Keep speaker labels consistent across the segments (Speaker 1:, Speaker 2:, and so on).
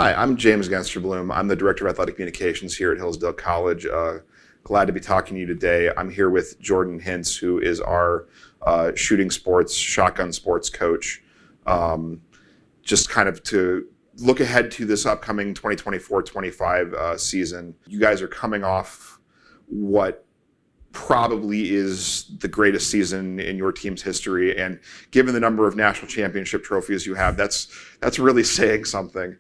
Speaker 1: Hi, I'm James Gensterblum. I'm the Director of Athletic Communications here at Hillsdale College. Glad to be talking to you today. I'm here with Jordan Hintz, who is our shooting sports, shotgun sports coach. Just kind of to look ahead to this upcoming 2024-25 season. You guys are coming off what probably is the greatest season in your team's history, and given the number of national championship trophies you have, that's really saying something.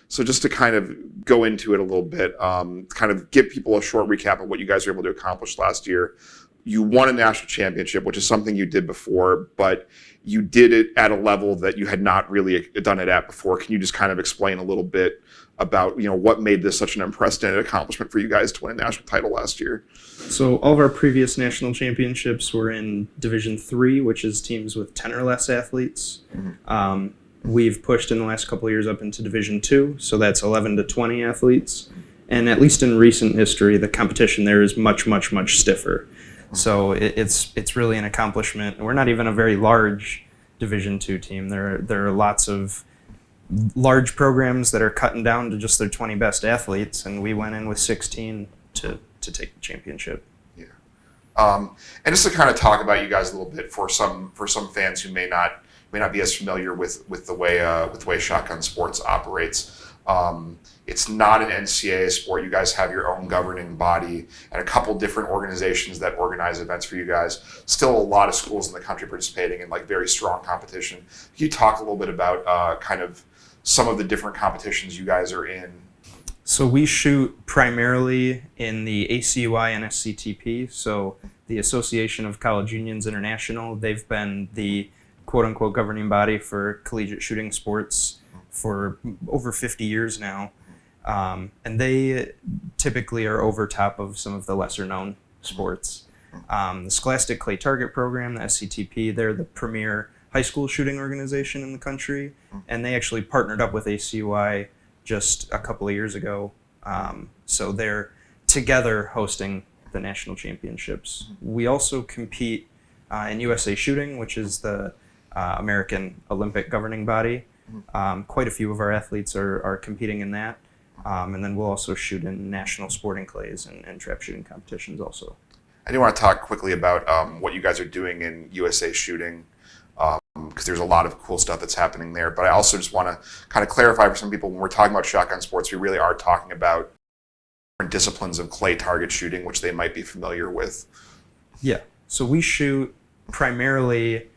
Speaker 1: So just to kind of go into it a little bit, kind of give people a short recap of what you guys were able to accomplish last year. You won a national championship, which is something you did before, but you did it at a level that you had not really done it at before. Can you just kind of explain a little bit about, what made this such an unprecedented accomplishment for you guys to win a national title last year?
Speaker 2: So all of our previous national championships were in Division III, which is teams with 10 or less athletes. Mm-hmm. We've pushed in the last couple of years up into Division II, so that's 11 to 20 athletes. And at least in recent history, the competition there is much, much, much stiffer. So it's really an accomplishment. We're not even a very large Division II team. There are lots of large programs that are cutting down to just their 20 best athletes, and we went in with 16 to take the championship.
Speaker 1: Yeah. And just to kind of talk about you guys a little bit for some fans who may not be as familiar with the way shotgun sports operates. It's not an NCAA sport. You guys have your own governing body and a couple different organizations that organize events for you guys. Still a lot of schools in the country participating in very strong competition. Can you talk a little bit about kind of some of the different competitions you guys are in?
Speaker 2: So we shoot primarily in the ACUI and SCTP, so the Association of College Unions International. They've been the quote-unquote governing body for collegiate shooting sports for over 50 years now. And they typically are over top of some of the lesser-known sports. The Scholastic Clay Target Program, the SCTP, they're the premier high school shooting organization in the country, and they actually partnered up with ACUI just a couple of years ago. So they're together hosting the national championships. We also compete in USA Shooting, which is the American Olympic governing body. Quite a few of our athletes are competing in that. And then we'll also shoot in national sporting clays and trap shooting competitions also.
Speaker 1: I do want to talk quickly about what you guys are doing in USA Shooting, because there's a lot of cool stuff that's happening there. But I also just want to kind of clarify for some people, when we're talking about shotgun sports, we really are talking about different disciplines of clay target shooting, which they might be familiar with.
Speaker 2: Yeah, so we shoot primarily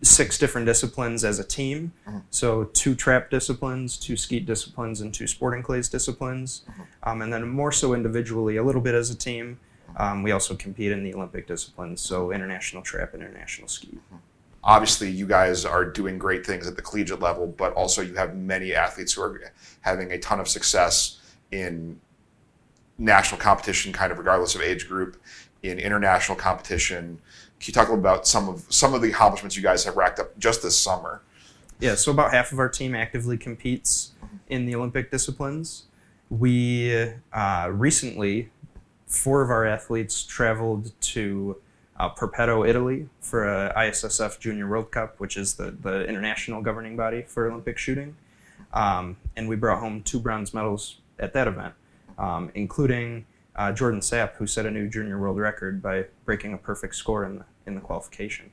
Speaker 2: 6 different disciplines as a team. So 2 trap disciplines, 2 skeet disciplines, and 2 sporting clays disciplines. And then more so individually, a little bit as a team. We also compete in the Olympic disciplines, so international trap and international skeet.
Speaker 1: Obviously, you guys are doing great things at the collegiate level, but also you have many athletes who are having a ton of success in national competition, kind of regardless of age group, in international competition. Can you talk a little about some of the accomplishments you guys have racked up just this summer?
Speaker 2: Yeah, so about half of our team actively competes in the Olympic disciplines. We recently, 4 of our athletes traveled to Perpeto, Italy for a ISSF Junior World Cup, which is the international governing body for Olympic shooting. And we brought home 2 bronze medals at that event, including Jordan Sapp, who set a new junior world record by breaking a perfect score in the qualification.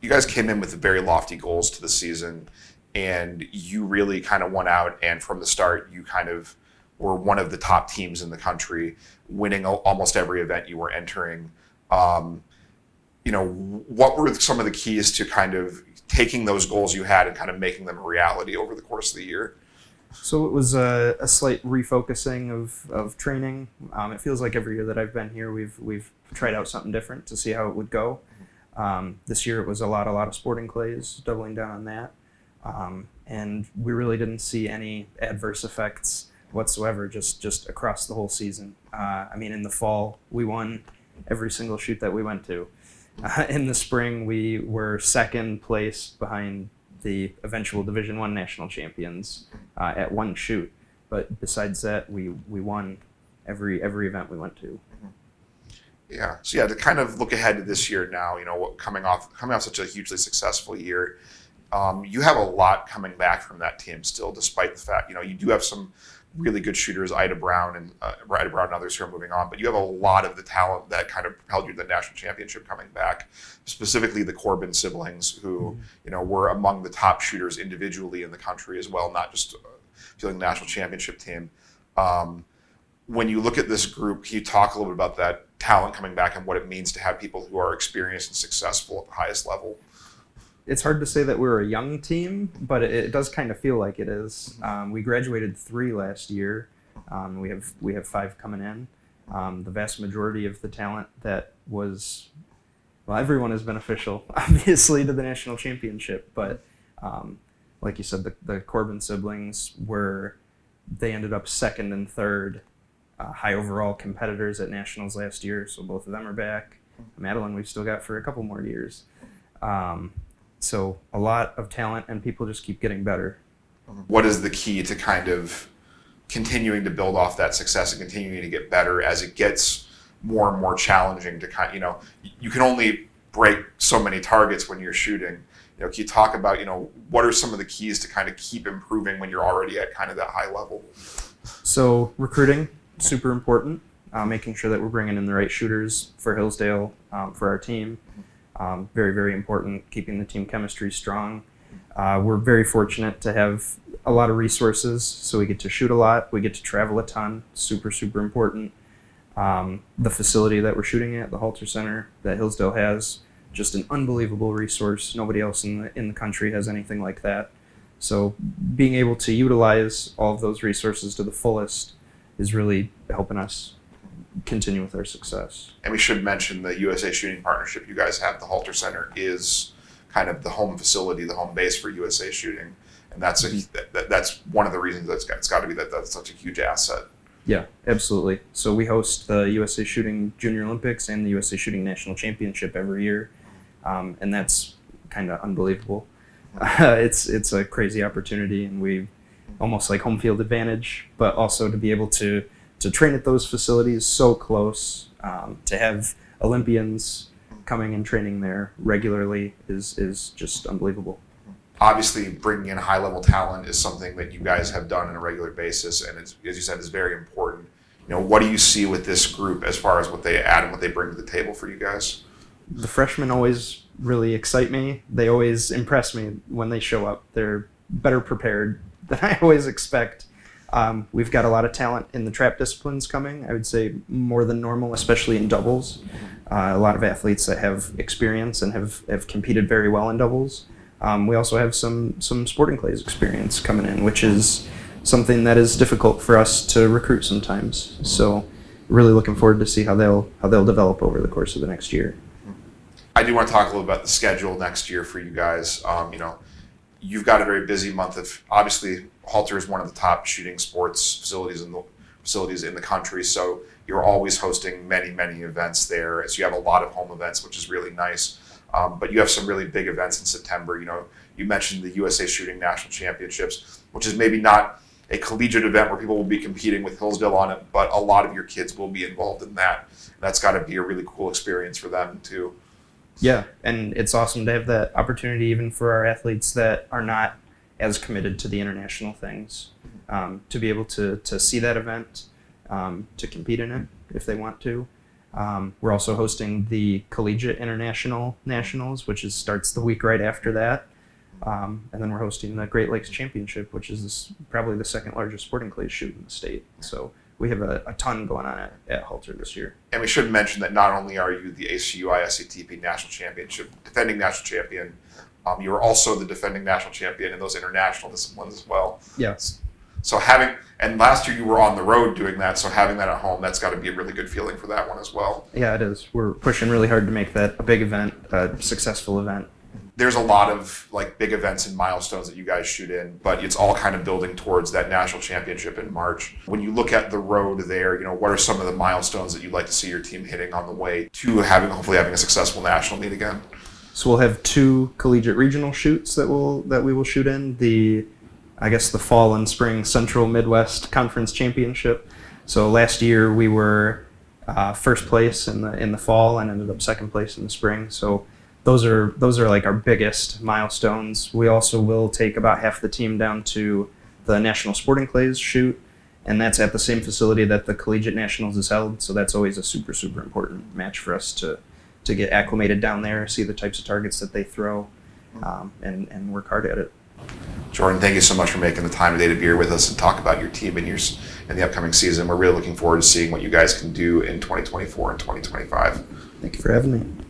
Speaker 1: You guys came in with very lofty goals to the season, and you really kind of won out. And from the start, you kind of were one of the top teams in the country, winning almost every event you were entering. What were some of the keys to kind of taking those goals you had and kind of making them a reality over the course of the year?
Speaker 2: So it was a slight refocusing of training. It feels like every year that I've been here, we've tried out something different to see how it would go. This year it was a lot of sporting clays, doubling down on that. And we really didn't see any adverse effects whatsoever, just across the whole season. In the fall, we won every single shoot that we went to. In the spring, we were second place behind the eventual Division I national champions at 1 shoot. But besides that, we won every event we went to.
Speaker 1: Yeah. So to kind of look ahead to this year now, coming off such a hugely successful year, You have a lot coming back from that team still, despite the fact, you do have some really good shooters, Ida Brown and others who are moving on, but you have a lot of the talent that kind of propelled you to the national championship coming back, specifically the Corbin siblings, who, were among the top shooters individually in the country as well, not just feeling the national championship team. When you look at this group, can you talk a little bit about that talent coming back and what it means to have people who are experienced and successful at the highest level?
Speaker 2: It's hard to say that we're a young team, but it does kind of feel like it is. We graduated 3 last year. We have 5 coming in. The vast majority of the talent that was, well, everyone is beneficial, obviously, to the national championship. But like you said, the Corbin siblings they ended up 2nd and 3rd high overall competitors at nationals last year. So both of them are back. Madeline, we've still got for a couple more years. So a lot of talent, and people just keep getting better.
Speaker 1: What is the key to kind of continuing to build off that success and continuing to get better as it gets more and more challenging to you can only break so many targets when you're shooting. Can you talk about, what are some of the keys to kind of keep improving when you're already at kind of that high level?
Speaker 2: So recruiting, super important. Making sure that we're bringing in the right shooters for Hillsdale, for our team. Very, very important, keeping the team chemistry strong. We're very fortunate to have a lot of resources, so we get to shoot a lot, we get to travel a ton, super, super important. The facility that we're shooting at, the Halter Center that Hillsdale has, just an unbelievable resource. Nobody else in the country has anything like that. So being able to utilize all of those resources to the fullest is really helping us continue with our success.
Speaker 1: And we should mention the USA Shooting partnership you guys have. The Halter Center is kind of the home facility, the home base for USA Shooting, and that's one of the reasons it's got to be that's such a huge asset.
Speaker 2: Yeah, absolutely. So we host the USA Shooting Junior Olympics and the USA Shooting National Championship every year, and that's kind of unbelievable. It's a crazy opportunity, and we almost like home field advantage, but also to be able to train at those facilities so close, to have Olympians coming and training there regularly is just unbelievable.
Speaker 1: Obviously, bringing in high-level talent is something that you guys have done on a regular basis, and it's, as you said, is very important. What do you see with this group as far as what they add and what they bring to the table for you guys?
Speaker 2: The freshmen always really excite me. They always impress me when they show up. They're better prepared than I always expect. We've got a lot of talent in the trap disciplines coming, I would say more than normal, especially in doubles. A lot of athletes that have experience and have competed very well in doubles. We also have some sporting clays experience coming in, which is something that is difficult for us to recruit sometimes. So really looking forward to see how they'll develop over the course of the next year.
Speaker 1: I do want to talk a little about the schedule next year for you guys. You've got a very busy month of, obviously, Halter is one of the top shooting sports facilities in the country, so you're always hosting many, many events there. So you have a lot of home events, which is really nice. But you have some really big events in September. You mentioned the USA Shooting National Championships, which is maybe not a collegiate event where people will be competing with Hillsdale on it, but a lot of your kids will be involved in that. That's got to be a really cool experience for them too.
Speaker 2: Yeah, and it's awesome to have that opportunity even for our athletes that are not as committed to the international things, to be able to see that event, to compete in it if they want to. We're also hosting the Collegiate International Nationals, which starts the week right after that. And then we're hosting the Great Lakes Championship, which is probably the second largest sporting clays shoot in the state. So we have a ton going on at Halter this year. And
Speaker 1: we should mention that not only are you the ACUI SCTP National Championship defending national champion, you are also the defending national champion in those international disciplines as well.
Speaker 2: Yes.
Speaker 1: So and last year you were on the road doing that, so having that at home, that's got to be a really good feeling for that one as well.
Speaker 2: Yeah, it is. We're pushing really hard to make that a big event, a successful event.
Speaker 1: There's a lot of big events and milestones that you guys shoot in, but it's all kind of building towards that national championship in March. When you look at the road there, what are some of the milestones that you'd like to see your team hitting on the way to hopefully having a successful national meet again?
Speaker 2: So we'll have 2 collegiate regional shoots that we will shoot in. The fall and spring Central Midwest Conference Championship. So last year we were first place in the fall and ended up second place in the spring. So those are like our biggest milestones. We also will take about half the team down to the National Sporting Clays shoot, and that's at the same facility that the Collegiate Nationals is held. So that's always a super important match for us to get acclimated down there, see the types of targets that they throw, and work hard at it.
Speaker 1: Jordan, thank you so much for making the time today to be here with us and talk about your team and the upcoming season. We're really looking forward to seeing what you guys can do in 2024 and 2025.
Speaker 2: Thank you for having me.